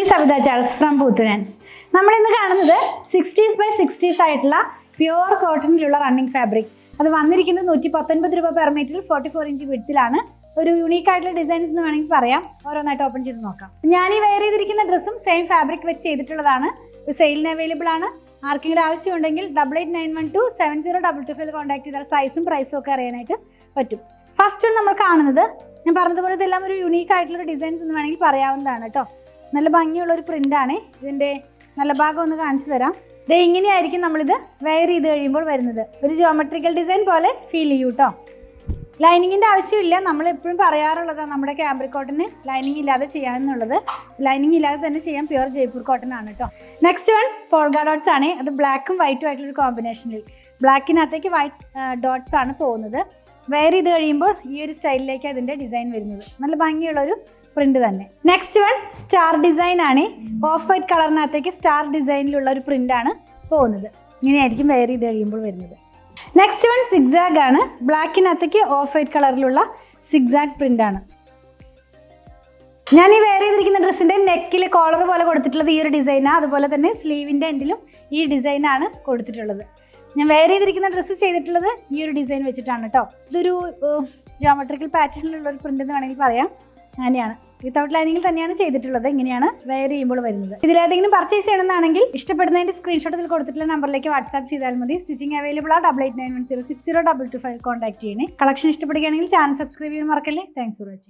Savitha Charles from പൂത്തുനാൻസ്. നമ്മളിന്ന് കാണുന്നത് 60s by 60s ആയിട്ടുള്ള പ്യുവർ കോട്ടണിലുള്ള റണ്ണിങ് ഫാബ്രിക്. അത് വന്നിരിക്കുന്നത് 119 രൂപ പെർ മീറ്റർ 44 ഇഞ്ച് വിഡ്ത്തിലാണ്. ഒരു യൂണീക്ക് ആയിട്ടുള്ള ഡിസൈൻസ് എന്ന് വേണമെങ്കിൽ പറയാം. ഓരോന്നായിട്ട് ഓപ്പൺ ചെയ്ത് നോക്കാം. ഞാൻ ഈ വെയർ ചെയ്തിരിക്കുന്ന ഡ്രസ്സും സെയിം ഫാബ്രിക് വെച്ച് ചെയ്തിട്ടുള്ളതാണ്. സെയിലിന് അവൈലബിൾ ആണ്. ആർക്കെങ്കിലും ആവശ്യമുണ്ടെങ്കിൽ 8891270225 കോൺടാക്ട് ചെയ്താൽ സൈസും പ്രൈസും ഒക്കെ അറിയാനായിട്ട് പറ്റും. ഫസ്റ്റ് നമ്മൾ കാണുന്നത് ഞാൻ പറഞ്ഞതുപോലെ ഇതെല്ലാം ഒരു യൂണീക്ക് ആയിട്ടുള്ള ഡിസൈൻസ് എന്ന് വേണമെങ്കിൽ പറയാവുന്നതാണ് കേട്ടോ. നല്ല ഭംഗിയുള്ളൊരു പ്രിൻ്റാണ്. ഇതിൻ്റെ നല്ല ഭാഗം ഒന്ന് കാണിച്ചു തരാം. ഇത് ഇങ്ങനെയായിരിക്കും നമ്മളിത് വെയർ ചെയ്ത് കഴിയുമ്പോൾ വരുന്നത്. ഒരു ജിയോമെട്രിക്കൽ ഡിസൈൻ പോലെ ഫീൽ ചെയ്യൂ കേട്ടോ. ലൈനിങ്ങിൻ്റെ ആവശ്യമില്ല. നമ്മൾ എപ്പോഴും പറയാറുള്ളതാണ് നമ്മുടെ ക്യാമ്പ്രിക് കോട്ടന് ലൈനിങ് ഇല്ലാതെ ചെയ്യാമെന്നുള്ളത്. ലൈനിങ് ഇല്ലാതെ തന്നെ ചെയ്യാം. പ്യുവർ ജയ്പൂർ കോട്ടൺ ആണ് കേട്ടോ. നെക്സ്റ്റ് വൺ പോൾഗ ഡോട്ട്സ് ആണ്. അത് ബ്ലാക്കും വൈറ്റും ആയിട്ടുള്ളൊരു കോമ്പിനേഷനിൽ ബ്ലാക്കിനകത്തേക്ക് വൈറ്റ് ഡോട്ട്സ് ആണ് പോകുന്നത്. വെയർ ചെയ്ത് കഴിയുമ്പോൾ ഈ ഒരു സ്റ്റൈലിലേക്ക് അതിൻ്റെ ഡിസൈൻ വരുന്നത്. നല്ല ഭംഗിയുള്ളൊരു പ്രിന്റ് തന്നെ. നെക്സ്റ്റ് വൺ സ്റ്റാർ ഡിസൈൻ ആണ്. ഓഫ് വൈറ്റ് കളറിനകത്തേക്ക് സ്റ്റാർ ഡിസൈനിലുള്ള ഒരു പ്രിന്റ് ആണ് പോകുന്നത്. ഇങ്ങനെയായിരിക്കും വെയർ ചെയ്ത് കഴിയുമ്പോൾ വരുന്നത്. നെക്സ്റ്റ് വൺ സിഗ്സാഗ് ആണ്. ബ്ലാക്കിനകത്തേക്ക് ഓഫ് വൈറ്റ് കളറിലുള്ള സിഗ്സാഗ് പ്രിന്റ് ആണ്. ഞാൻ ഈ വെയർ ചെയ്തിരിക്കുന്ന ഡ്രസ്സിന്റെ നെക്കിൽ കോളർ പോലെ കൊടുത്തിട്ടുള്ളത് ഈ ഒരു ഡിസൈനാണ്. അതുപോലെ തന്നെ സ്ലീവിന്റെ എൻഡിലും ഈ ഡിസൈനാണ് കൊടുത്തിട്ടുള്ളത്. ഞാൻ വെയർ ചെയ്തിരിക്കുന്ന ഡ്രസ്സ് ചെയ്തിട്ടുള്ളത് ഈ ഒരു ഡിസൈൻ വെച്ചിട്ടാണ് കേട്ടോ. ഇതൊരു ജോമെട്രിക്കൽ പാറ്റേണിലുള്ള ഒരു പ്രിന്റ് എന്ന് വേണമെങ്കിൽ പറയാം. അങ്ങനെയാണ് വിത്തൗട്ട് ലൈനിങ്ങിൽ തന്നെയാണ് ചെയ്തിട്ടുള്ളത്. ഇങ്ങനെയാണ് വെയർ ചെയ്യുമ്പോൾ വരുന്നത്. ഇതിലേതെങ്കിലും പർച്ചേസ് ചെയ്യണമെന്നാണെങ്കിൽ ഇഷ്ടപ്പെടുന്നതിന്റെ സ്ക്രീൻഷോട്ടിൽ കൊടുത്തിട്ടുള്ള നമ്പറിലേക്ക് വാട്സ്ആപ്പ് ചെയ്താൽ മതി. സ്റ്റിച്ചിങ് അവൈലബിൾ ആ 8891060225 കോൺടാക്ട് ചെയ്യണേ. കളക്ഷൻ ഇഷ്ടപ്പെടുകയാണെങ്കിൽ ചാനൽ സബ്സ്ക്രൈബ് ചെയ്യാൻ മറക്കല്ലേ. Thanks for watching.